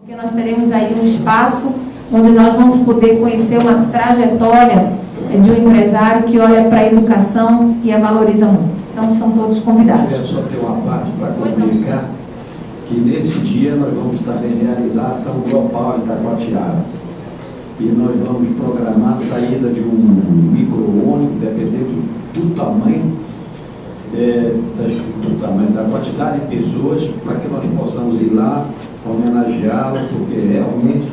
Porque nós teremos aí um espaço onde nós vamos poder conhecer uma trajetória de um empresário que olha para a educação e a valoriza muito. Então, são todos convidados. Eu só tenho uma parte para comunicar, que nesse dia nós vamos também realizar a ação global em Itacoatiara. E nós vamos programar a saída de um micro-ônibus, dependendo do tamanho, da quantidade de pessoas, para que nós possamos ir lá, homenageá-la, porque realmente,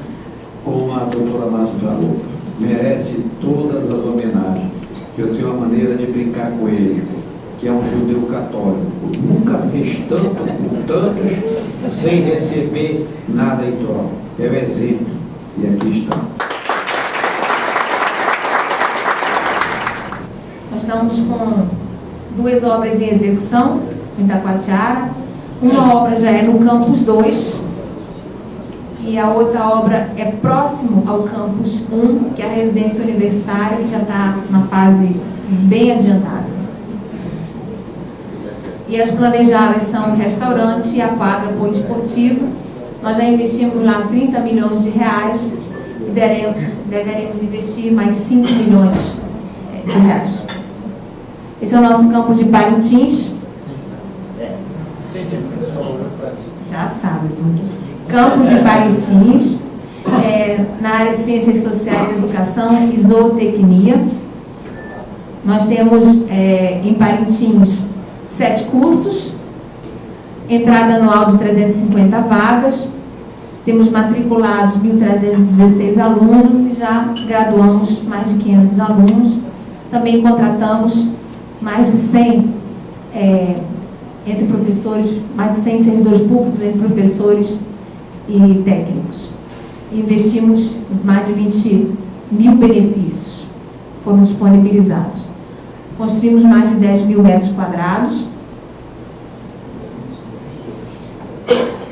como a doutora Márcia falou, merece todas as homenagens, que eu tenho uma maneira de brincar com ele, que é um judeu católico. Nunca fez tanto por tantos, sem receber nada em troca. É o exemplo. E aqui está. Nós estamos com 2 obras em execução em Itacoatiara. Uma obra já é no Campus 2 e a outra obra é próximo ao Campus 1, que é a residência universitária, que já está na fase bem adiantada. E as planejadas são o restaurante e a quadra poliesportiva. Nós já investimos lá 30 milhões de reais e deveremos investir mais 5 milhões de reais. Esse é o nosso campus de Parintins. Já sabe. Campus de Parintins, na área de Ciências Sociais, Educação e Zootecnia. Nós temos em Parintins 7 cursos, entrada anual de 350 vagas, temos matriculados 1.316 alunos e já graduamos mais de 500 alunos. Também contratamos mais de 100 entre professores, mais de 100 servidores públicos entre professores e técnicos. Investimos mais de 20 mil benefícios, foram disponibilizados. Construímos mais de 10 mil metros quadrados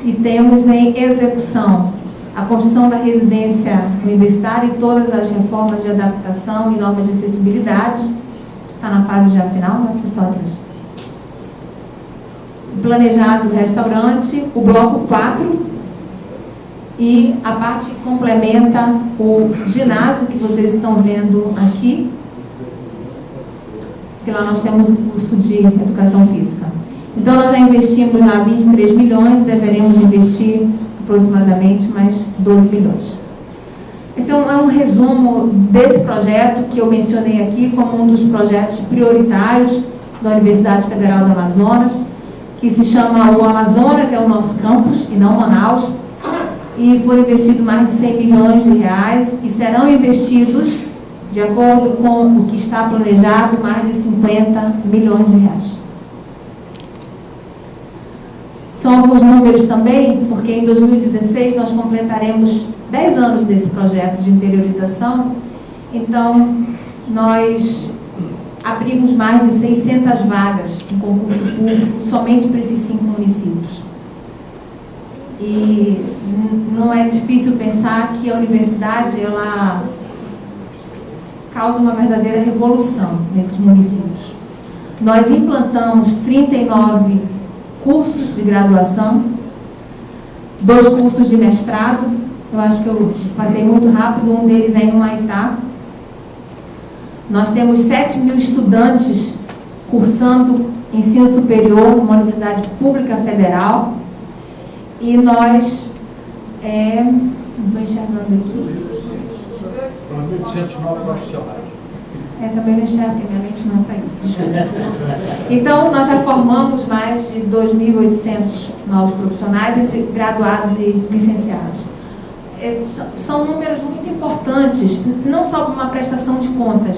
e temos em execução a construção da residência universitária e todas as reformas de adaptação e normas de acessibilidade. Está na fase já final, né, professores? Planejado o restaurante, o bloco 4 e a parte que complementa o ginásio que vocês estão vendo aqui, que lá nós temos o curso de Educação Física. Então, nós já investimos lá 23 milhões e deveremos investir aproximadamente mais 12 milhões. Esse é um resumo desse projeto que eu mencionei aqui como um dos projetos prioritários da Universidade Federal do Amazonas, que se chama o Amazonas, é o nosso campus, e não Manaus, e foram investidos mais de 100 milhões de reais e serão investidos, de acordo com o que está planejado, mais de 50 milhões de reais. São alguns números também, porque em 2016 nós completaremos 10 anos desse projeto de interiorização. Então, nós abrimos mais de 600 vagas em concurso público somente para esses 5 municípios. E não é difícil pensar que a universidade, ela causa uma verdadeira revolução nesses municípios. Nós implantamos 39 cursos de graduação, 2 cursos de mestrado. Eu acho que eu passei muito rápido, um deles é em Humaitá. Nós temos 7 mil estudantes cursando ensino superior numa universidade pública federal. E nós, não estou enxergando aqui. 1.800 novos profissionais. Também não enxergo, porque minha mente não está isso. Desculpa. Então, nós já formamos mais de 2.800 novos profissionais, entre graduados e licenciados. São números muito importantes, não só para uma prestação de contas,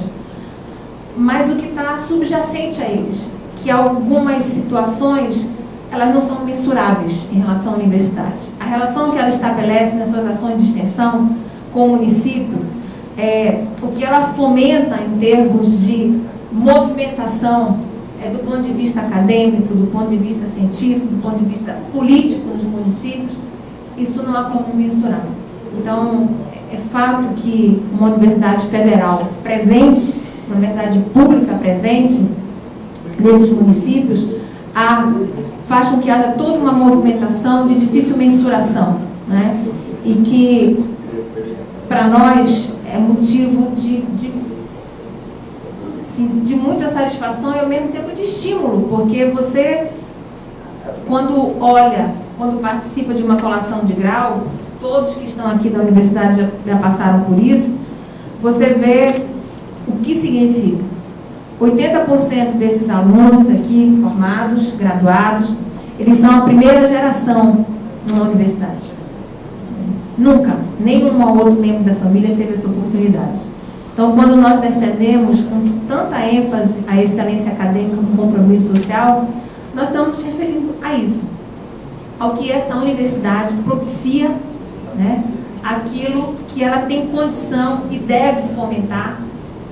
mas o que está subjacente a eles, que algumas situações elas não são mensuráveis em relação à universidade. A relação que ela estabelece nas suas ações de extensão com o município, o que ela fomenta em termos de movimentação do ponto de vista acadêmico, do ponto de vista científico, do ponto de vista político nos municípios, isso não há como mensurar. Então, é fato que uma universidade federal presente, uma universidade pública presente nesses municípios, faz com que haja toda uma movimentação de difícil mensuração né? E que, para nós, é motivo de muita satisfação e, ao mesmo tempo, de estímulo, porque você, quando participa de uma colação de grau, todos que estão aqui da universidade já passaram por isso, você vê o que significa. 80% desses alunos aqui, formados, graduados, eles são a primeira geração numa universidade. Nunca, nenhum outro membro da família teve essa oportunidade. Então, quando nós defendemos com tanta ênfase a excelência acadêmica com compromisso social, nós estamos nos referindo a isso, ao que essa universidade propicia, né, aquilo que ela tem condição e deve fomentar,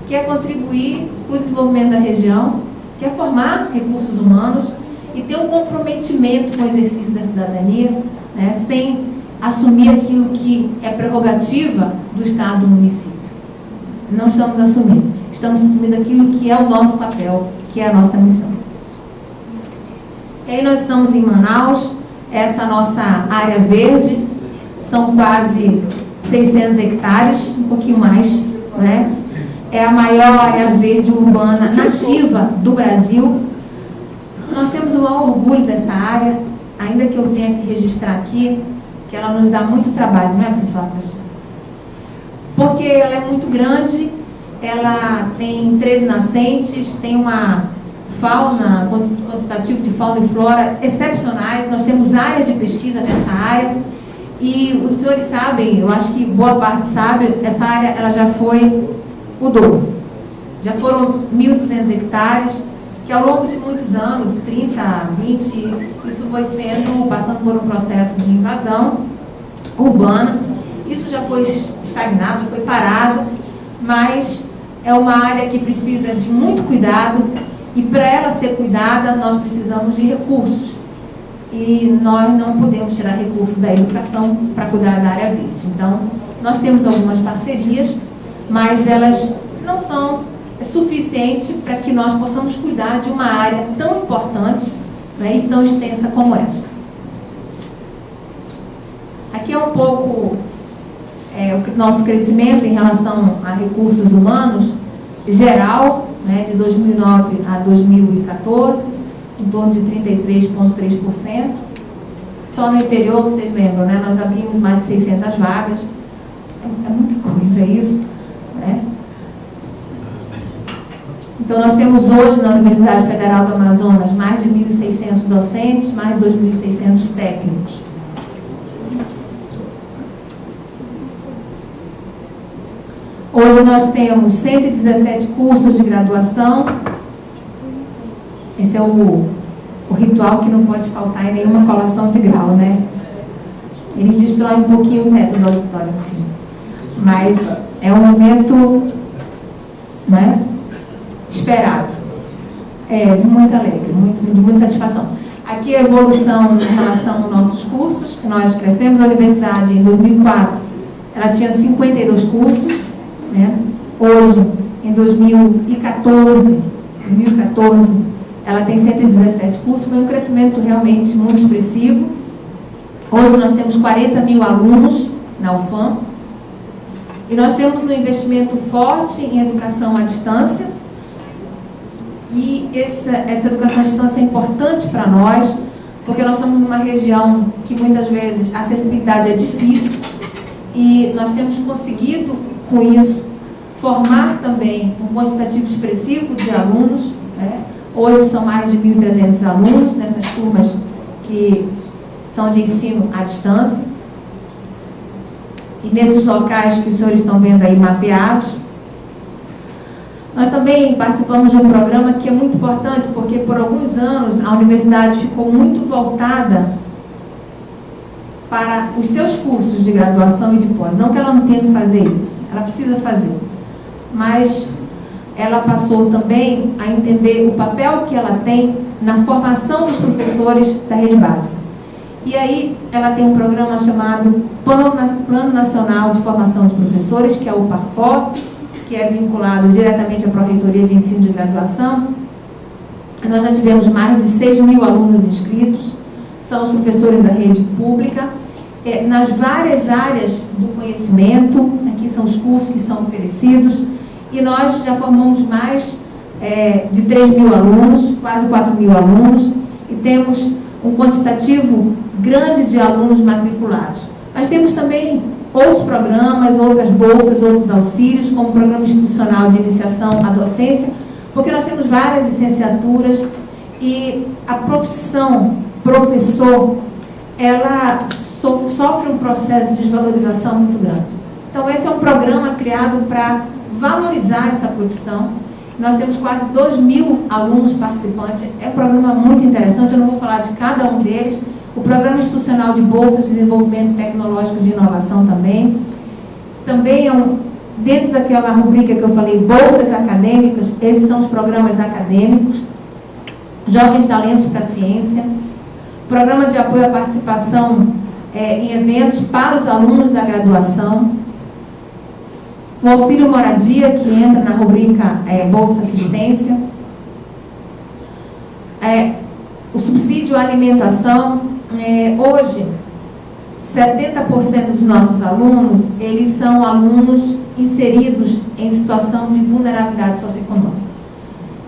que é contribuir para o desenvolvimento da região, que é formar recursos humanos e ter um comprometimento com o exercício da cidadania, né, sem assumir aquilo que é prerrogativa do Estado do município. Não estamos assumindo aquilo que é o nosso papel, que é a nossa missão. E aí nós estamos em Manaus, essa nossa área verde, são quase 600 hectares, um pouquinho mais, né? É a maior área verde urbana nativa do Brasil. Nós temos o maior orgulho dessa área, ainda que eu tenha que registrar aqui, que ela nos dá muito trabalho, não é, professor? Porque ela é muito grande, ela tem 13 nascentes, tem uma fauna, quantitativo de fauna e flora excepcionais, nós temos áreas de pesquisa nessa área, e os senhores sabem, eu acho que boa parte sabe, essa área ela já foi o dobro. Já foram 1.200 hectares, que ao longo de muitos anos, 30, 20, isso foi passando por um processo de invasão urbana. Isso já foi estagnado, já foi parado, mas é uma área que precisa de muito cuidado, e para ela ser cuidada, nós precisamos de recursos. E nós não podemos tirar recursos da educação para cuidar da área verde. Então, nós temos algumas parcerias, mas elas não são suficientes para que nós possamos cuidar de uma área tão importante, né, e tão extensa como essa. Aqui é um pouco o nosso crescimento em relação a recursos humanos geral, né, de 2009 a 2014, em torno de 33,3%. Só no interior, vocês lembram, né, nós abrimos mais de 600 vagas. É muita coisa isso, né? Então, nós temos hoje na Universidade Federal do Amazonas mais de 1.600 docentes, mais de 2.600 técnicos. Hoje nós temos 117 cursos de graduação. Esse é o ritual que não pode faltar em nenhuma colação de grau, né? Eles destroem um pouquinho o teto do auditório, enfim. Mas é um momento, né, esperado. De muita alegria, de muita satisfação. Aqui a evolução em relação aos nossos cursos, que nós crescemos. A universidade, em 2004, ela tinha 52 cursos, né? Hoje, em 2014, ela tem 117 cursos, foi um crescimento realmente muito expressivo. Hoje nós temos 40 mil alunos na UFAM, e nós temos um investimento forte em educação à distância, e essa educação à distância é importante para nós, porque nós estamos numa região que muitas vezes a acessibilidade é difícil, e nós temos conseguido, com isso, formar também um quantitativo expressivo de alunos, né? Hoje são mais de 1.300 alunos nessas turmas que são de ensino à distância. E nesses locais que os senhores estão vendo aí mapeados, nós também participamos de um programa que é muito importante, porque por alguns anos a universidade ficou muito voltada para os seus cursos de graduação e de pós. Não que ela não tenha que fazer isso, ela precisa fazer. Mas ela passou também a entender o papel que ela tem na formação dos professores da rede básica. E aí ela tem um programa chamado Plano Nacional de Formação de Professores, que é o PAFOR, que é vinculado diretamente à Pró-Reitoria de Ensino de Graduação. Nós já tivemos mais de 6 mil alunos inscritos, são os professores da rede pública. nas várias áreas do conhecimento. Aqui são os cursos que são oferecidos, e nós já formamos mais de 3.000 alunos, quase 4.000 alunos, e temos um quantitativo grande de alunos matriculados. Mas temos também outros programas, outras bolsas, outros auxílios, como o Programa Institucional de Iniciação à Docência, porque nós temos várias licenciaturas, e a profissão professor, ela sofre um processo de desvalorização muito grande. Então, esse é um programa criado para valorizar essa profissão. Nós temos quase 2.000 alunos participantes. É um programa muito interessante, eu não vou falar de cada um deles. O Programa Institucional de Bolsas de Desenvolvimento Tecnológico de Inovação também. Também dentro daquela rubrica que eu falei, bolsas acadêmicas, esses são os programas acadêmicos. Jovens Talentos para a Ciência. Programa de apoio à participação em eventos para os alunos da graduação. O auxílio moradia, que entra na rubrica Bolsa Assistência. O subsídio à alimentação. Hoje, 70% dos nossos alunos, eles são alunos inseridos em situação de vulnerabilidade socioeconômica.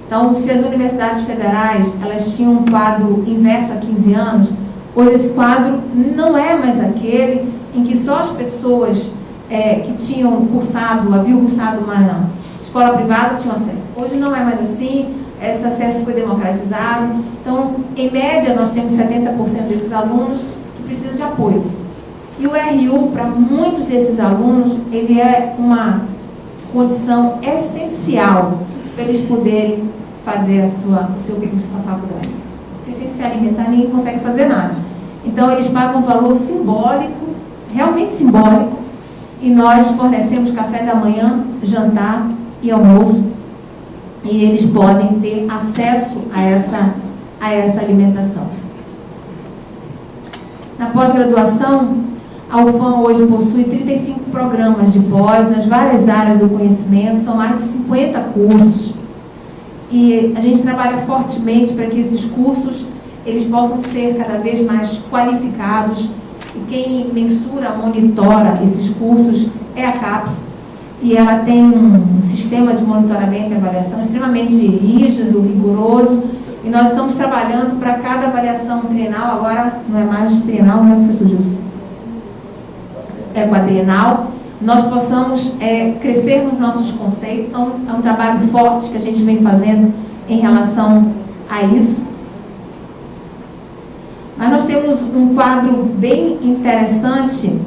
Então, se as universidades federais, elas tinham um quadro inverso há 15 anos, hoje esse quadro não é mais aquele em que só as pessoas que haviam cursado uma escola privada tinham acesso. Hoje não é mais assim, esse acesso foi democratizado. Então, em média, nós temos 70% desses alunos que precisam de apoio. E o RU, para muitos desses alunos, ele é uma condição essencial para eles poderem fazer o seu curso na faculdade. Porque sem se alimentar, ninguém consegue fazer nada. Então, eles pagam um valor simbólico, realmente simbólico, e nós fornecemos café da manhã, jantar e almoço, e eles podem ter acesso a essa alimentação. Na pós-graduação, a UFAM hoje possui 35 programas de pós nas várias áreas do conhecimento, são mais de 50 cursos, e a gente trabalha fortemente para que esses cursos eles possam ser cada vez mais qualificados, e quem mensura, monitora esses cursos é a CAPES, e ela tem um sistema de monitoramento e avaliação extremamente rígido, rigoroso, e nós estamos trabalhando para cada avaliação trienal, agora não é mais trienal, não é, professor Gilson? É quadrienal, nós possamos crescer nos nossos conceitos. Então, é um trabalho forte que a gente vem fazendo em relação a isso. Mas nós temos um quadro bem interessante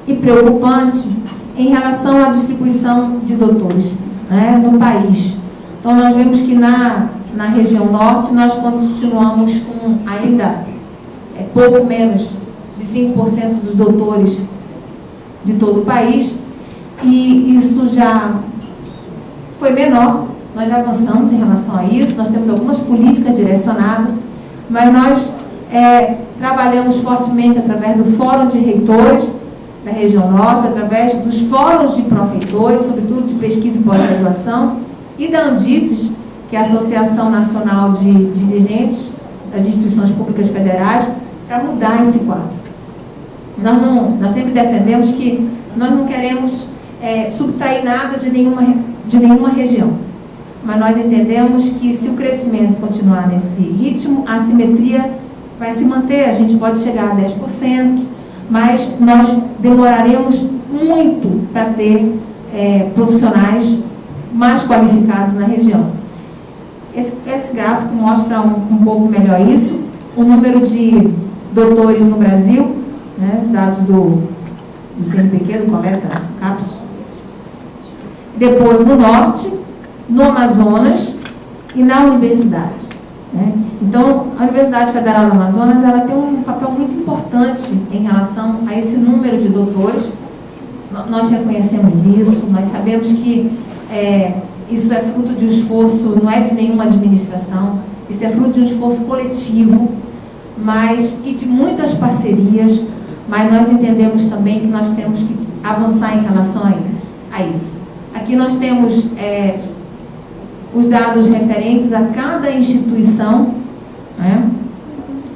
e preocupante em relação à distribuição de doutores, né, no país. Então, nós vemos que na região norte, nós continuamos com ainda pouco menos de 5% dos doutores de todo o país, e isso já foi menor, nós já avançamos em relação a isso, nós temos algumas políticas direcionadas, mas nós trabalhamos fortemente através do Fórum de Reitores da região norte, através dos fóruns de pró-reitores, sobretudo de pesquisa e pós-graduação, e da Andifes, que é a Associação Nacional de Dirigentes das Instituições Públicas Federais, para mudar esse quadro. Nós sempre defendemos que nós não queremos subtrair nada de nenhuma região, mas nós entendemos que se o crescimento continuar nesse ritmo, a assimetria vai se manter, a gente pode chegar a 10%, mas nós demoraremos muito para ter profissionais mais qualificados na região. Esse gráfico mostra um pouco melhor isso, o número de doutores no Brasil, né, dados do CNPq, do Coleta CAPES. Depois no norte, no Amazonas e na universidade. Né? Então, a Universidade Federal do Amazonas ela tem um papel muito importante em relação a esse número de doutores. Nós reconhecemos isso, nós sabemos que isso é fruto de um esforço, não é de nenhuma administração, isso é fruto de um esforço coletivo, e de muitas parcerias, mas nós entendemos também que nós temos que avançar em relação a isso. Aqui nós temos os dados referentes a cada instituição, né?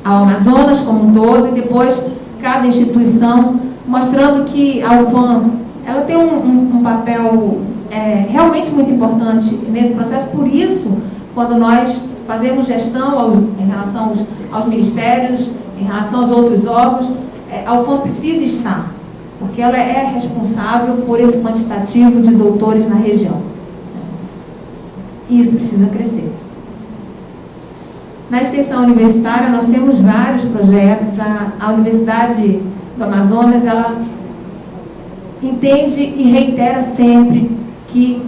ao Amazonas como um todo, e depois cada instituição, mostrando que a UFAM ela tem um papel realmente muito importante nesse processo. Por isso, quando nós fazemos gestão em relação aos ministérios, em relação aos outros órgãos, a UFAM precisa estar, porque ela é responsável por esse quantitativo de doutores na região. E isso precisa crescer. Na extensão universitária, nós temos vários projetos. A Universidade do Amazonas, ela entende e reitera sempre que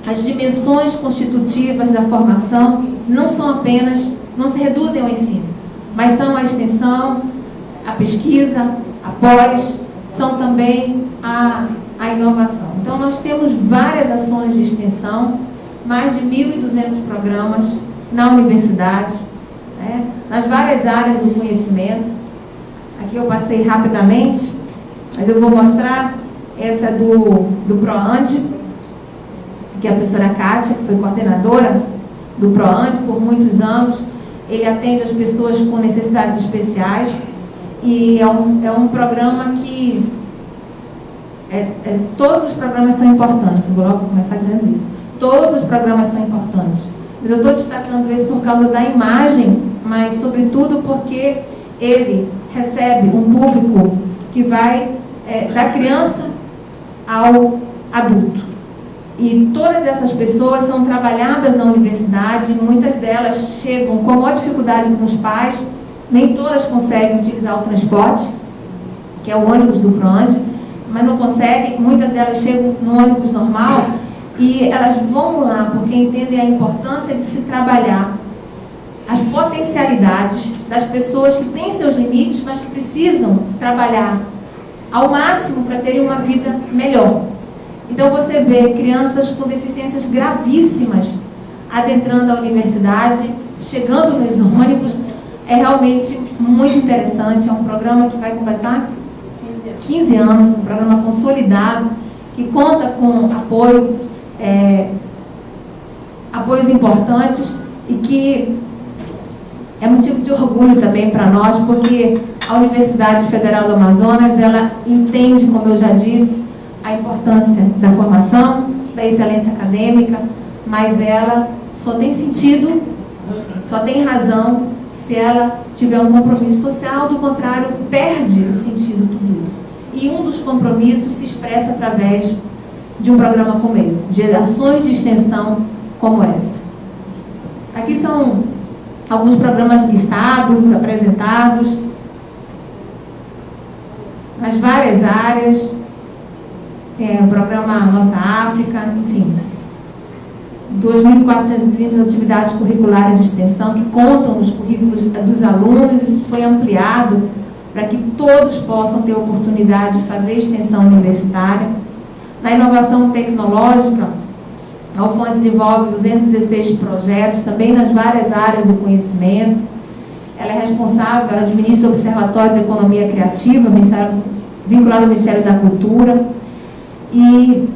as dimensões constitutivas da formação não se reduzem ao ensino, mas são a extensão, a pesquisa, a pós, são também a inovação. Então, nós temos várias ações de extensão, mais de 1.200 programas na universidade, nas várias áreas do conhecimento. Aqui eu passei rapidamente, mas eu vou mostrar essa do PROAND, que é a professora Kátia, que foi coordenadora do PROAND por muitos anos. Ele atende as pessoas com necessidades especiais e é um programa que todos os programas são importantes. Vou logo começar dizendo isso. Todos os programas são importantes, mas eu estou destacando isso por causa da imagem, mas sobretudo porque ele recebe um público que vai da criança ao adulto. E todas essas pessoas são trabalhadas na universidade, muitas delas chegam com maior dificuldade com os pais, nem todas conseguem utilizar o transporte, que é o ônibus do PROAND, mas não conseguem, muitas delas chegam no ônibus normal e elas vão lá porque entendem a importância de se trabalhar as potencialidades das pessoas que têm seus limites, mas que precisam trabalhar ao máximo para terem uma vida melhor. Então você vê crianças com deficiências gravíssimas adentrando a universidade, chegando nos ônibus. É realmente muito interessante, é um programa que vai completar 15 anos, um programa consolidado, que conta com apoios importantes e que é motivo de orgulho também para nós, porque a Universidade Federal do Amazonas, ela entende, como eu já disse, a importância da formação, da excelência acadêmica, mas ela só tem sentido, só tem razão se ela tiver um compromisso social, do contrário, perde o sentido de tudo isso. E um dos compromissos se expressa através de um programa como esse, de ações de extensão como essa. Aqui são alguns programas listados, apresentados, nas várias áreas, o programa Nossa África, enfim, 2.430 atividades curriculares de extensão que contam nos currículos dos alunos. Isso foi ampliado para que todos possam ter oportunidade de fazer extensão universitária. Na inovação tecnológica, a UFAM desenvolve 216 projetos, também nas várias áreas do conhecimento. Ela é responsável, ela administra o Observatório de Economia Criativa, vinculado ao Ministério da Cultura, e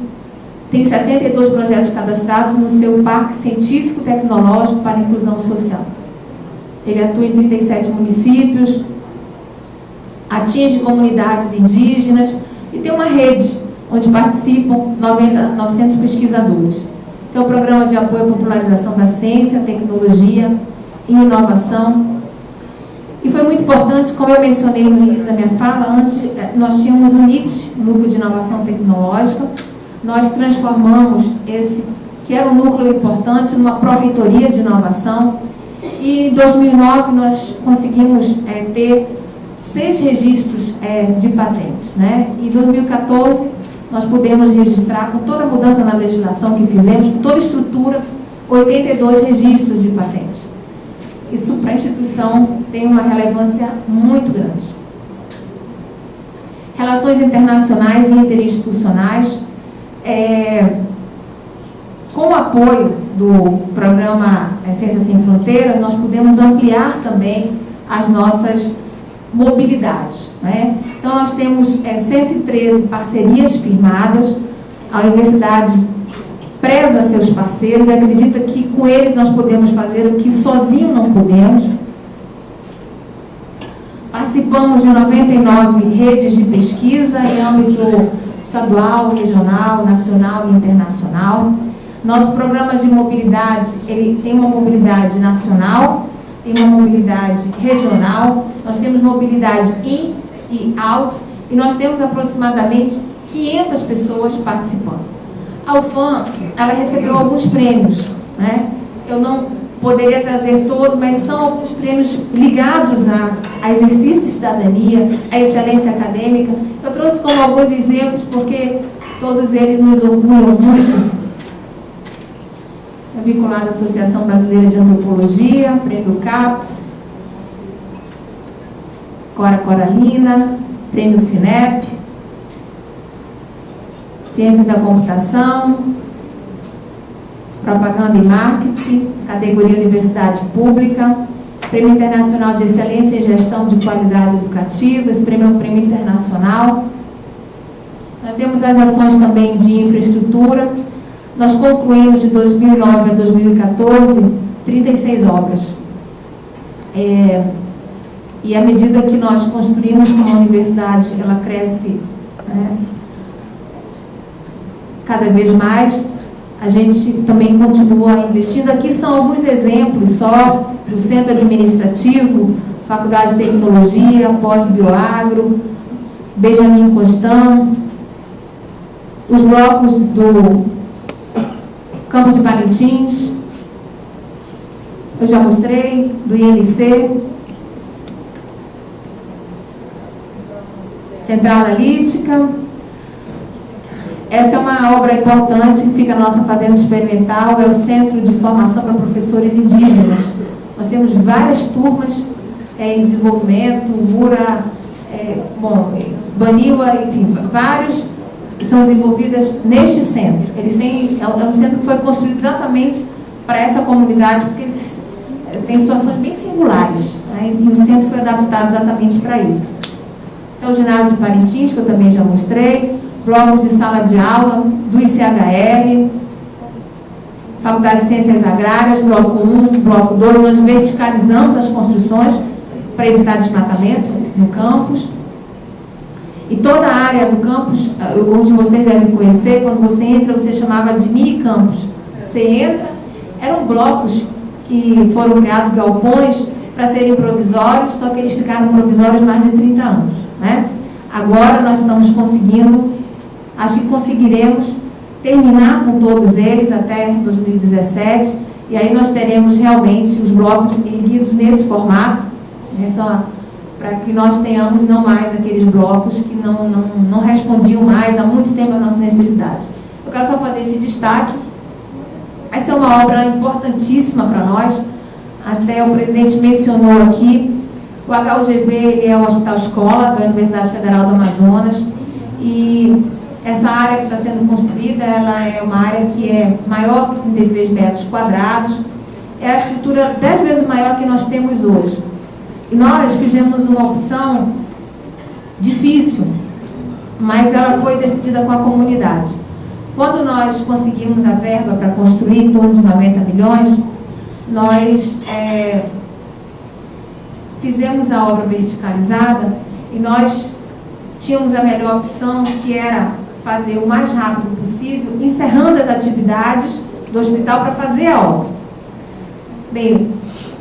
tem 62 projetos cadastrados no seu Parque Científico Tecnológico para a Inclusão Social. Ele atua em 37 municípios, atinge comunidades indígenas e tem uma rede onde participam 900 pesquisadores. Esse é o programa de apoio à popularização da ciência, tecnologia e inovação. E foi muito importante, como eu mencionei no início da minha fala, antes nós tínhamos o NIT, Núcleo de Inovação Tecnológica. Nós transformamos esse, que era um núcleo importante, numa pró-reitoria de inovação. E em 2009 nós conseguimos ter 6 registros de patentes, E em 2014 nós pudemos registrar, com toda a mudança na legislação que fizemos, com toda a estrutura, 82 registros de patente. Isso para a instituição tem uma relevância muito grande. Relações internacionais e interinstitucionais. Com o apoio do programa Ciências Sem Fronteiras, nós pudemos ampliar também as nossas mobilidades. Então, nós temos 113 parcerias firmadas. A universidade preza seus parceiros e acredita que com eles nós podemos fazer o que sozinho não podemos. Participamos de 99 redes de pesquisa em âmbito estadual, regional, nacional e internacional. Nossos programas de mobilidade, ele tem uma mobilidade nacional, tem uma mobilidade regional, nós temos mobilidade in e out, e nós temos aproximadamente 500 pessoas participando. A UFAM, ela recebeu alguns prêmios, né? Eu não poderia trazer todos, mas são alguns prêmios ligados a exercício de cidadania, a excelência acadêmica. Eu trouxe como alguns exemplos, porque todos eles nos orgulham muito. É vinculado à Associação Brasileira de Antropologia, Prêmio CAPES, Cora Coralina, Prêmio FINEP, Ciência da Computação, Propaganda e Marketing, categoria Universidade Pública, Prêmio Internacional de Excelência em Gestão de Qualidade Educativa, esse prêmio é um prêmio internacional. Nós temos as ações também de infraestrutura. Nós concluímos de 2009 a 2014 36 obras. E à medida que nós construímos como a universidade, ela cresce, né, cada vez mais. A gente também continua investindo. Aqui são alguns exemplos só do Centro Administrativo, Faculdade de Tecnologia, Pós-Bioagro, Benjamin Constant, os blocos do Campus de Parintins, eu já mostrei, do INC, Central Analítica. Essa é uma obra importante que fica na nossa fazenda experimental, é o Centro de Formação para Professores Indígenas. Nós temos várias turmas em desenvolvimento, Mura, Baniwa, enfim, vários que são desenvolvidas neste centro. É um centro que foi construído exatamente para essa comunidade, porque eles têm situações bem singulares, né? E o centro foi adaptado exatamente para isso. É o ginásio de Parintins, que eu também já mostrei, blocos de sala de aula do ICHL, Faculdade de Ciências Agrárias, bloco 1, bloco 2, nós verticalizamos as construções para evitar desmatamento no campus. E toda a área do campus, alguns de vocês devem conhecer, quando você entra, você chamava de mini campus. Você entra, eram blocos que foram criados, galpões, para serem provisórios, só que eles ficaram provisórios mais de 30 anos, né? Agora nós estamos conseguindo, acho que conseguiremos terminar com todos eles até 2017, e aí nós teremos realmente os blocos erguidos nesse formato, né, para que nós tenhamos não mais aqueles blocos que não respondiam mais há muito tempo às nossas necessidades. Eu quero só fazer esse destaque. Essa é uma obra importantíssima para nós, até o presidente mencionou aqui. O HUGV ele é o Hospital Escola da Universidade Federal do Amazonas, e essa área que está sendo construída, ela é uma área que é maior que 33 metros quadrados, é a estrutura 10 vezes maior que nós temos hoje. E nós fizemos uma opção difícil, mas ela foi decidida com a comunidade. Quando nós conseguimos a verba para construir em torno de 90 milhões, nós fizemos a obra verticalizada e nós tínhamos a melhor opção, que era fazer o mais rápido possível, encerrando as atividades do hospital para fazer a obra. Bem,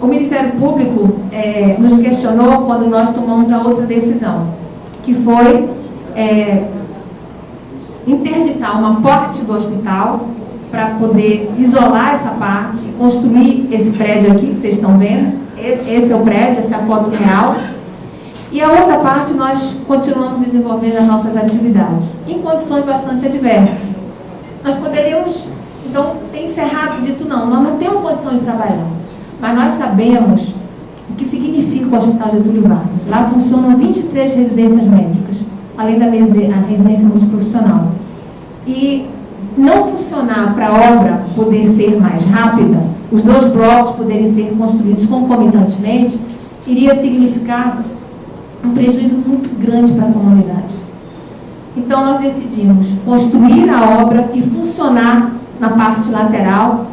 o Ministério Público nos questionou quando nós tomamos a outra decisão, que foi interditar uma parte do hospital para poder isolar essa parte e construir esse prédio aqui que vocês estão vendo. Esse é o prédio, essa é a foto real. E a outra parte nós continuamos desenvolvendo as nossas atividades, em condições bastante adversas. Nós poderíamos, então, ter encerrado e dito, não, nós não temos condição de trabalhar. Mas nós sabemos o que significa o Hospital Getúlio Vargas. Lá funcionam 23 residências médicas, além da residência multiprofissional. E não funcionar para a obra poder ser mais rápida, os dois blocos poderem ser construídos concomitantemente, iria significar um prejuízo muito grande para a comunidade. Então nós decidimos construir a obra e funcionar na parte lateral,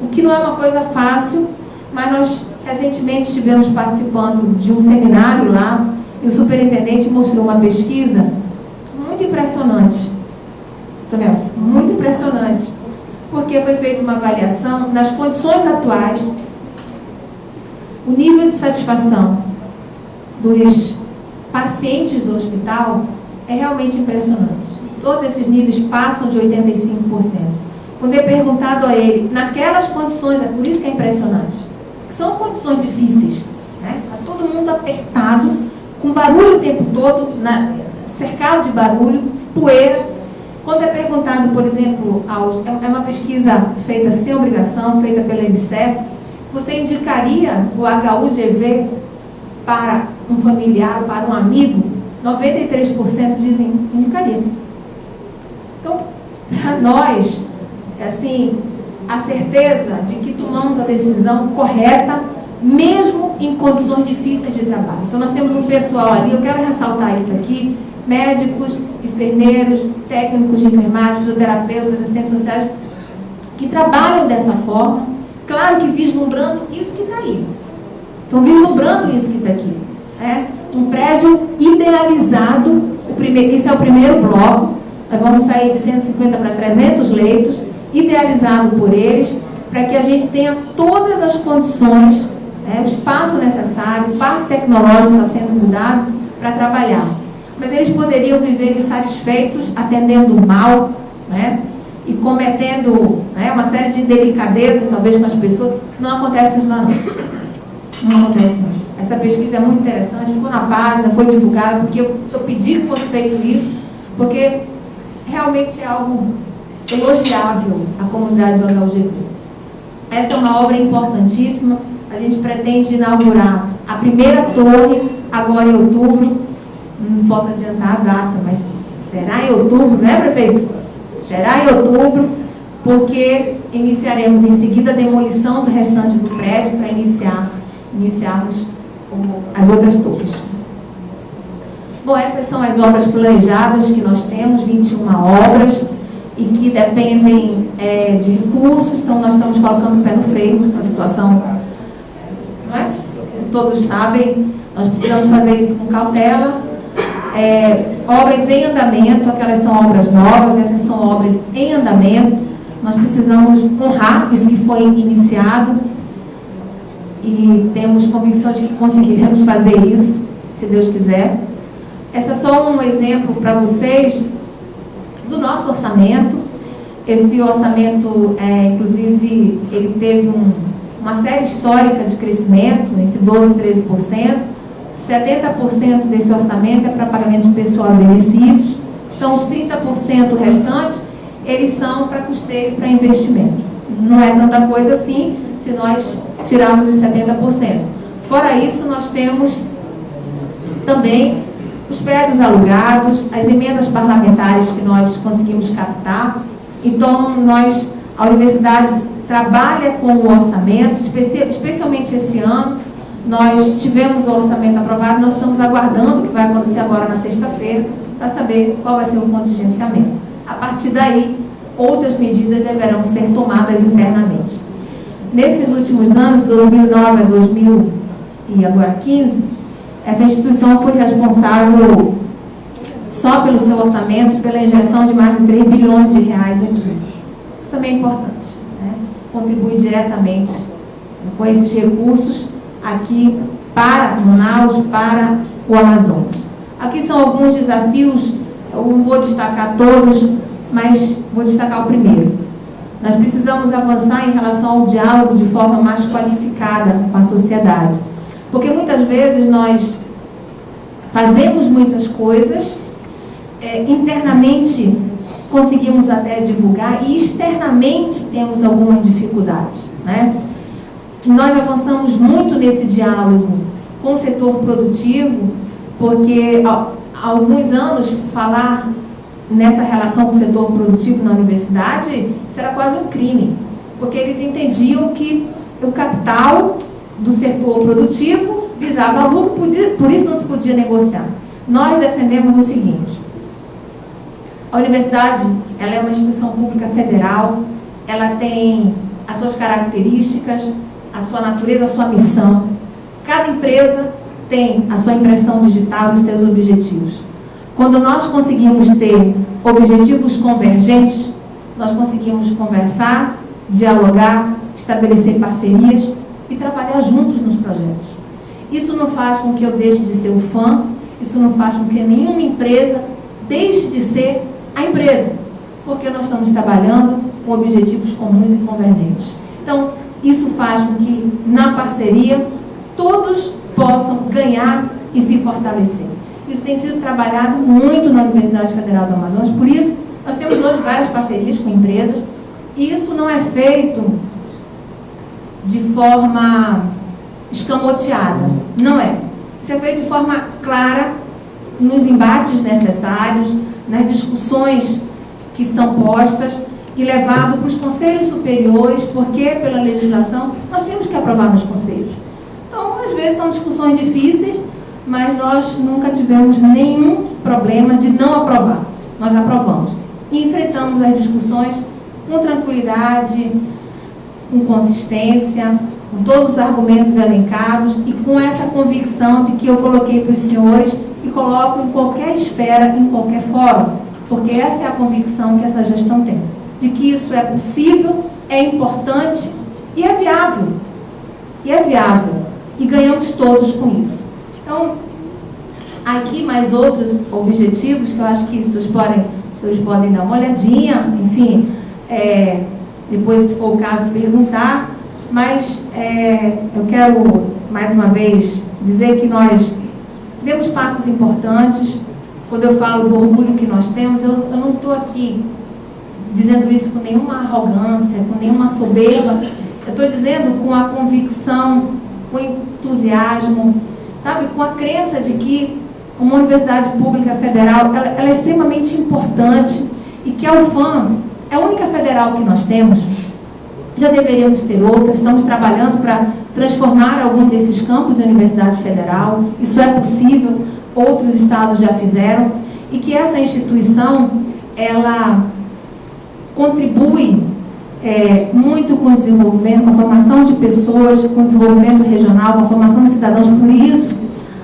o que não é uma coisa fácil, mas nós recentemente estivemos participando de um seminário lá, E o superintendente mostrou uma pesquisa muito impressionante, Nelson, muito impressionante, porque foi feita uma avaliação nas condições atuais, o nível de satisfação dos pacientes do hospital é realmente impressionante. Todos esses níveis passam de 85%. Quando é perguntado a ele, naquelas condições, é por isso que é impressionante, que são condições difíceis, né? Está todo mundo apertado, com barulho o tempo todo, cercado de barulho, poeira. Quando é perguntado, por exemplo, é uma pesquisa feita sem obrigação, feita pela EBSER, você indicaria o HUGV para um familiar, para um amigo? 93% dizem indicaria. Então, para nós, assim, a certeza de que tomamos a decisão correta, mesmo em condições difíceis de trabalho. Então, nós temos um pessoal ali, eu quero ressaltar isso aqui, médicos, enfermeiros, técnicos de enfermagem, fisioterapeutas, assistentes sociais, que trabalham dessa forma, claro que vislumbrando isso que está aí. Estão vislumbrando isso que está aqui. Um prédio idealizado, esse é o primeiro bloco, nós vamos sair de 150 para 300 leitos, idealizado por eles, para que a gente tenha todas as condições, o espaço necessário, o parque tecnológico está sendo mudado para trabalhar. Mas eles poderiam viver insatisfeitos, atendendo mal, e cometendo uma série de delicadezas, talvez, com as pessoas. Não acontece isso lá, não. Não acontece, não. Essa pesquisa é muito interessante, ficou na página, foi divulgada, porque eu pedi que fosse feito isso, porque realmente é algo elogiável a comunidade do HUGV. Essa é uma obra importantíssima. A gente pretende inaugurar a primeira torre agora em outubro. Não posso adiantar a data, mas será em outubro, né, prefeito? Será em outubro, porque iniciaremos em seguida a demolição do restante do prédio para iniciarmos as outras torres. Bom, essas são as obras planejadas que nós temos, 21 obras, e que dependem de recursos, então nós estamos colocando o pé no freio na situação, não é? Todos sabem, nós precisamos fazer isso com cautela. Obras em andamento, aquelas são obras novas, essas são obras em andamento. Nós precisamos honrar isso que foi iniciado e temos convicção de que conseguiremos fazer isso, se Deus quiser. Esse é só um exemplo para vocês do nosso orçamento. Esse orçamento, inclusive, ele teve uma série histórica de crescimento, entre 12% e 13%. 70% desse orçamento é para pagamento de pessoal e benefícios. Então, os 30% restantes, eles são para custeio e para investimento. Não é tanta coisa assim, se nós tirarmos os 70%. Fora isso, nós temos também os prédios alugados, as emendas parlamentares que nós conseguimos captar. Então, a universidade trabalha com o orçamento, especialmente esse ano. Nós tivemos o orçamento aprovado, nós estamos aguardando o que vai acontecer agora na sexta-feira, para saber qual vai ser o contingenciamento. A partir daí, outras medidas deverão ser tomadas internamente. Nesses últimos anos, 2009 a 2015, essa instituição foi responsável, só pelo seu orçamento, pela injeção de mais de 3 bilhões de reais aqui. Isso também é importante, contribuir diretamente com esses recursos aqui para Manaus, para o Amazonas. Aqui são alguns desafios, eu não vou destacar todos, mas vou destacar o primeiro. Nós precisamos avançar em relação ao diálogo de forma mais qualificada com a sociedade. Porque muitas vezes nós fazemos muitas coisas, internamente conseguimos até divulgar e externamente temos algumas dificuldades, Nós avançamos muito nesse diálogo com o setor produtivo, porque há alguns anos falar nessa relação com o setor produtivo na universidade, isso era quase um crime, porque eles entendiam que o capital do setor produtivo visava lucro, por isso não se podia negociar. Nós defendemos o seguinte: a universidade, ela é uma instituição pública federal, ela tem as suas características, a sua natureza, a sua missão. Cada empresa tem a sua impressão digital e os seus objetivos. Quando nós conseguimos ter objetivos convergentes, nós conseguimos conversar, dialogar, estabelecer parcerias e trabalhar juntos nos projetos. Isso não faz com que eu deixe de ser o fã, isso não faz com que nenhuma empresa deixe de ser a empresa, porque nós estamos trabalhando com objetivos comuns e convergentes. Então, isso faz com que, na parceria, todos possam ganhar e se fortalecer. Isso tem sido trabalhado muito na Universidade Federal do Amazonas, por isso, nós temos hoje várias parcerias com empresas, e isso não é feito de forma escamoteada, não é. Isso é feito de forma clara, nos embates necessários, nas discussões que são postas e levado para os conselhos superiores, porque pela legislação nós temos que aprovar nos conselhos. Então, às vezes são discussões difíceis, mas nós nunca tivemos nenhum problema de não aprovar. Nós aprovamos. E enfrentamos as discussões com tranquilidade, com consistência, com todos os argumentos elencados e com essa convicção de que eu coloquei para os senhores e coloco em qualquer esfera, em qualquer fórum, porque essa é a convicção que essa gestão tem, de que isso é possível, é importante e é viável. E é viável. E ganhamos todos com isso. Então, aqui mais outros objetivos que eu acho que os senhores podem dar uma olhadinha, enfim, depois, se for o caso, perguntar, mas eu quero, mais uma vez, dizer que nós demos passos importantes. Quando eu falo do orgulho que nós temos, eu não estou aqui dizendo isso com nenhuma arrogância, com nenhuma soberba, eu estou dizendo com a convicção, com entusiasmo, sabe, com a crença de que uma universidade pública federal, ela é extremamente importante e que a UFAM é a única federal que nós temos. Já deveríamos ter outras, estamos trabalhando para transformar algum desses campos em universidade federal, isso é possível, outros estados já fizeram, e que essa instituição, ela contribui muito com o desenvolvimento, com a formação de pessoas, com o desenvolvimento regional, com a formação de cidadãos. Por isso,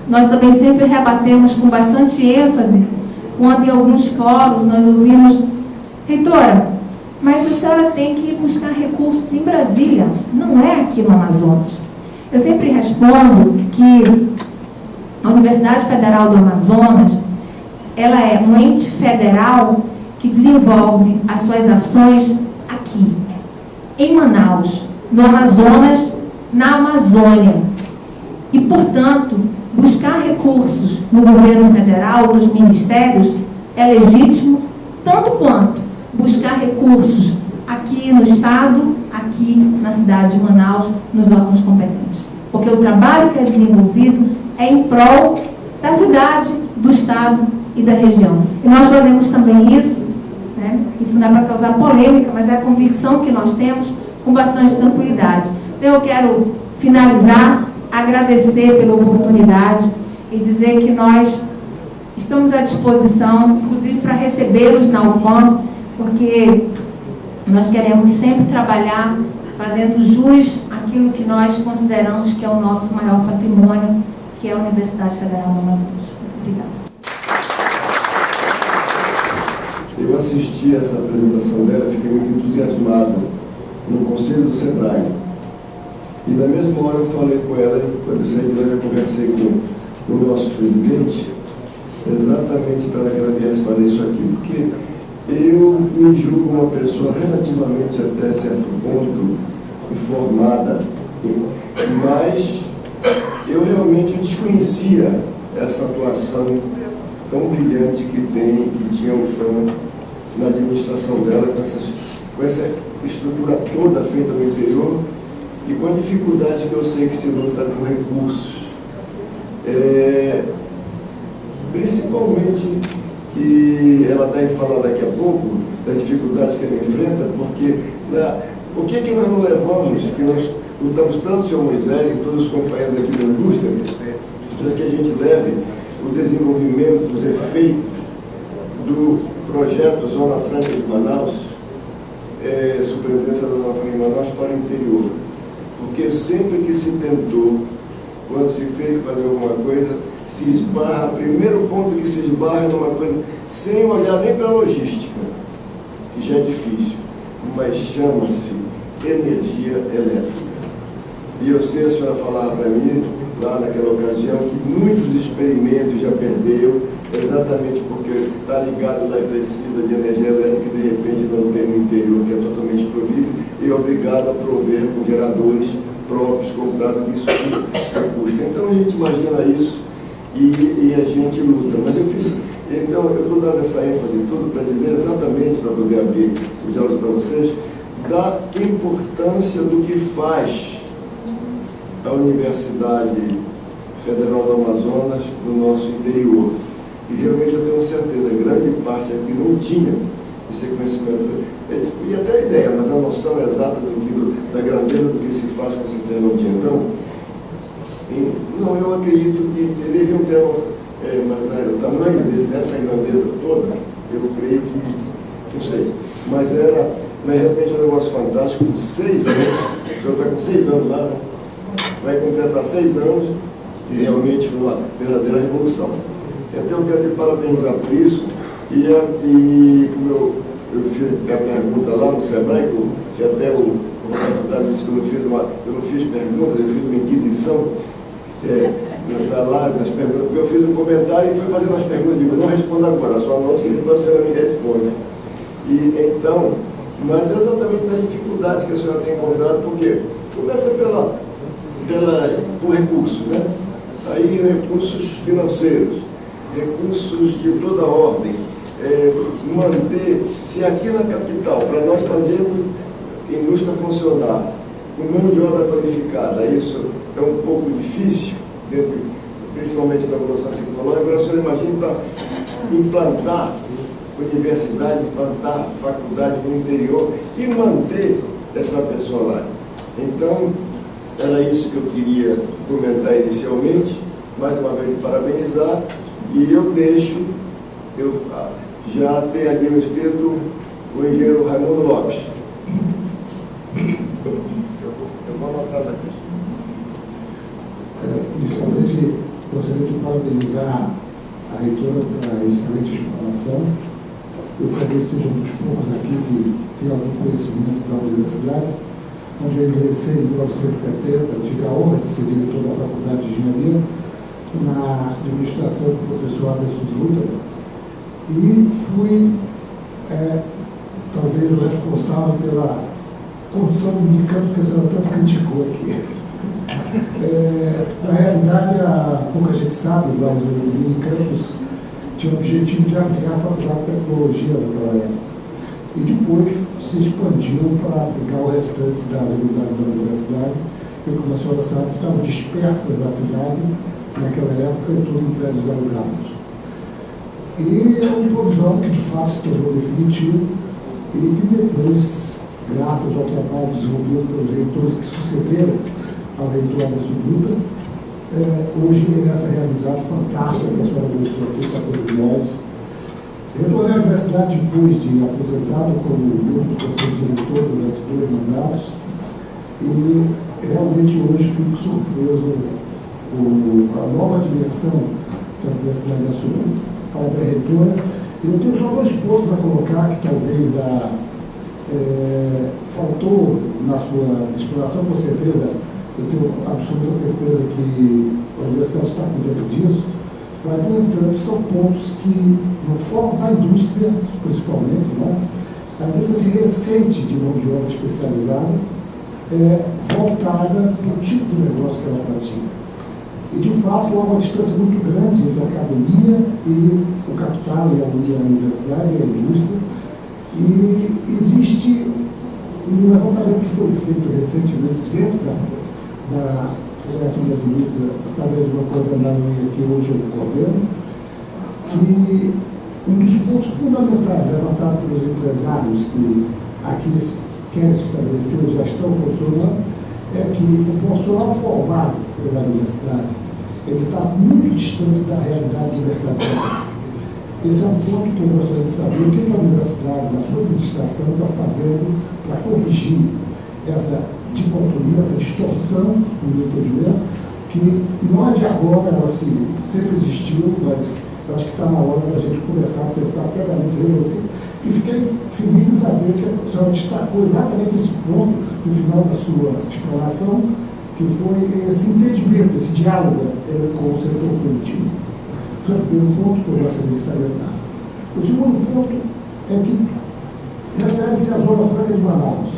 nós também sempre rebatemos com bastante ênfase, quando em alguns fóruns nós ouvimos: reitora, mas a senhora tem que buscar recursos em Brasília, não é aqui no Amazonas. Eu sempre respondo que a Universidade Federal do Amazonas, ela é um ente federal que desenvolve as suas ações aqui, em Manaus, no Amazonas, na Amazônia. E, portanto, buscar recursos no governo federal, nos ministérios, é legítimo, tanto quanto buscar recursos aqui no Estado, aqui na cidade de Manaus, nos órgãos competentes. Porque o trabalho que é desenvolvido é em prol da cidade, do Estado e da região. E nós fazemos também isso, né? Isso não é para causar polêmica, mas é a convicção que nós temos com bastante tranquilidade. Então, eu quero finalizar, agradecer pela oportunidade e dizer que nós estamos à disposição, inclusive para recebê-los na UFAM, porque nós queremos sempre trabalhar fazendo jus àquilo que nós consideramos que é o nosso maior patrimônio, que é a Universidade Federal do Amazonas. Muito obrigada. Eu assisti essa apresentação dela, fiquei muito entusiasmado no Conselho do SEBRAE. E na mesma hora eu falei com ela, quando eu saí de lá, eu conversei com o nosso presidente, exatamente para que ela viesse fazer isso aqui, porque eu me julgo uma pessoa relativamente até certo ponto informada, mas eu realmente desconhecia essa atuação tão brilhante que tinha o FAM na administração dela, com essa estrutura toda feita no interior e com a dificuldade que eu sei que se luta com recursos. Principalmente que ela deve falar daqui a pouco da dificuldade que ela enfrenta, porque o que nós não levamos, que nós lutamos tanto, senhor Moisés e todos os companheiros aqui da indústria, para que a gente leve o desenvolvimento dos efeitos do projeto Zona Franca de Manaus, Superintendência da Zona Franca de Manaus, para o interior. Porque sempre que se tentou, quando se feito, fazer alguma coisa, se esbarra, primeiro ponto que se esbarra é numa coisa, sem olhar nem para a logística, que já é difícil, mas chama-se energia elétrica. E eu sei, a senhora falava para mim, lá naquela ocasião, que muitos experimentos já perdeu, exatamente porque está ligado lá e precisa de energia elétrica e de repente não tem no interior, que é totalmente proibido, e é obrigado a prover com geradores próprios, comprados, que isso tudo custa. Então a gente imagina isso e a gente luta. Mas então eu estou dando essa ênfase tudo para dizer exatamente, para poder abrir o diálogo para vocês, da importância do que faz a Universidade Federal do Amazonas no nosso interior. E realmente eu tenho certeza, grande parte aqui não tinha esse conhecimento. E até a ideia, mas a noção exata da grandeza do que se faz, com certeza não tinha. Então, não, eu acredito que deviam ter, mas o tamanho dessa grandeza toda, eu creio que, não sei, mas realmente um negócio fantástico, com 6 anos, o senhor está com 6 anos lá, né? Vai completar 6 anos, e realmente foi uma verdadeira revolução. Então eu quero te parabenizar por isso, e como eu fiz a pergunta lá no Sebrae, que até o Roberto disse que eu não fiz perguntas, eu fiz uma inquisição lá nas perguntas, porque eu fiz um comentário e fui fazendo as perguntas, digo, não respondo agora, só anote que depois a senhora me responde. E então, mas exatamente das dificuldades que a senhora tem encontrado, porque começa por recursos, né? Aí recursos financeiros, recursos de toda ordem, manter-se aqui na capital, para nós fazermos indústria funcionar, com mão de obra qualificada, isso é um pouco difícil, principalmente na evolução tecnológica. Agora, a senhora imagina para implantar universidade, implantar faculdade no interior e manter essa pessoa lá. Então, era isso que eu queria comentar inicialmente, mais uma vez parabenizar, e eu já tenho aqui no escrito o engenheiro Raimundo Lopes. Eu vou anotar daqui. Inicialmente, gostaria de parabenizar a reitora pela excelente explanação. Eu talvez seja um dos poucos aqui que tem algum conhecimento da universidade, onde eu ingressei em 1970, tive a honra de ser diretor da Faculdade de Engenharia, na administração do professor Anderson Dutra, e fui talvez o responsável pela condução do minicampo que a senhora tanto criticou aqui. Na realidade, pouca gente sabe, mas o minicampus tinha o objetivo de aplicar a Faculdade de Tecnologia naquela época. E depois se expandiu para aplicar o restante das unidades da universidade, que, como a senhora sabe, estavam dispersas da cidade naquela época, em torno de prédios alugados. E é um provisório que, de fato, se tornou definitivo e que depois, graças ao trabalho desenvolvido pelos reitores que sucederam ao reitor Anderson Dutra, hoje é essa realidade fantástica que a senhora mostrou aqui para todos nós. Retornei à universidade depois de aposentado como membro do conselho diretor durante 2 mandatos e realmente hoje fico surpreso com a nova dimensão que a universidade assumiu para a reitora. E eu tenho só 2 pontos a colocar que talvez faltou na sua exploração, com certeza. Eu tenho absoluta certeza que a universidade está cuidando disso, mas, no entanto, são pontos que, no foco da indústria, principalmente, né, a indústria se ressente de mão de obra especializada, voltada para o tipo de negócio que ela pratica. E, de fato, há uma distância muito grande entre a academia e o capital, e a universidade e a indústria. E existe um levantamento que foi feito recentemente dentro da Federação das Indústrias, através de uma coordenadoria que hoje eu coordeno, que um dos pontos fundamentais levantados pelos empresários que aqui querem se estabelecer ou já estão funcionando é que o profissional formado pela universidade ele está muito distante da realidade do mercado de trabalho. Esse é um ponto que eu gostaria de saber o que a universidade, na sua administração, está fazendo para corrigir essa dicotomia, essa distorção no entendimento, que não é de agora, ela sempre existiu, mas eu acho que está na hora da gente começar a pensar seriamente em resolver. E fiquei feliz em saber que a senhora destacou exatamente esse ponto no final da sua explanação, que foi esse entendimento, esse diálogo com o setor produtivo. Esse é o primeiro ponto que eu gostaria de salientar. O segundo ponto é que refere-se à Zona Franca de Manaus.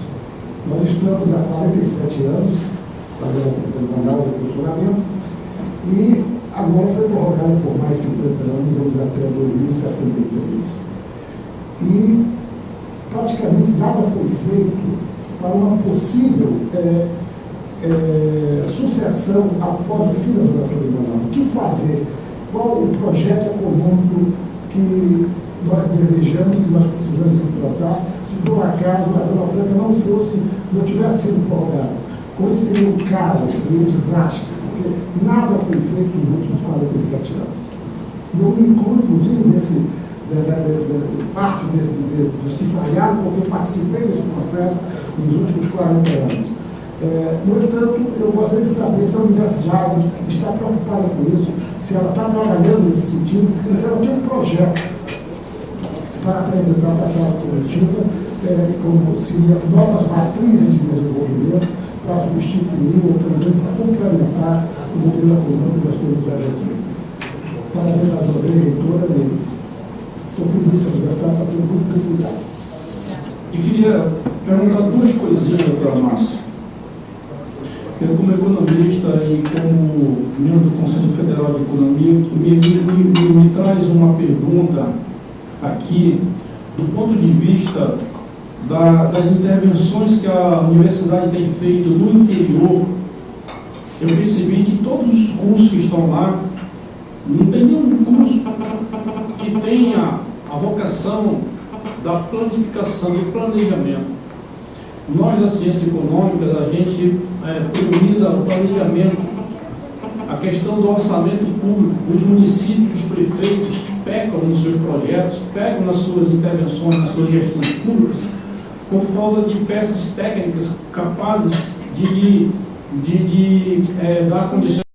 Nós estamos há 47 anos com a Zona Franca de Manaus em funcionamento e agora foi prorrogada por mais 50 anos, vamos até 2073. E praticamente nada foi feito para uma possível sucessão após o fim da Zona Franca de Manaus. O que fazer? Qual o projeto econômico que nós desejamos, que nós precisamos implantar, se por acaso a Zona Franca não tivesse sido prorrogada? Hoje seria um caos, seria um desastre, porque nada foi feito nos últimos 47 anos. Eu me incluo, inclusive, parte dos que falharam, porque eu participei desse processo nos últimos 40 anos. No entanto, eu gostaria de saber se a universidade está preocupada com isso, se ela está trabalhando nesse sentido, e se ela tem um projeto para apresentar para a classe coletiva, como seria novas matrizes de desenvolvimento, para substituir ou também para complementar o modelo econômico que nós temos hoje aqui. Parabéns mais uma vez, reitora, e estou feliz que a universidade está sendo muito cuidada. Eu queria perguntar duas coisinhas para a Márcia. Eu, como economista e como membro do Conselho Federal de Economia, me traz uma pergunta aqui, do ponto de vista das intervenções que a universidade tem feito no interior. Eu percebi que todos os cursos que estão lá, não tem nenhum curso que tenha a vocação da planificação, do planejamento. Nós, da ciência econômica, a gente prioriza o planejamento, a questão do orçamento público. Os municípios, os prefeitos pecam nos seus projetos, pecam nas suas intervenções, nas suas gestões públicas, por falta de peças técnicas capazes de dar condições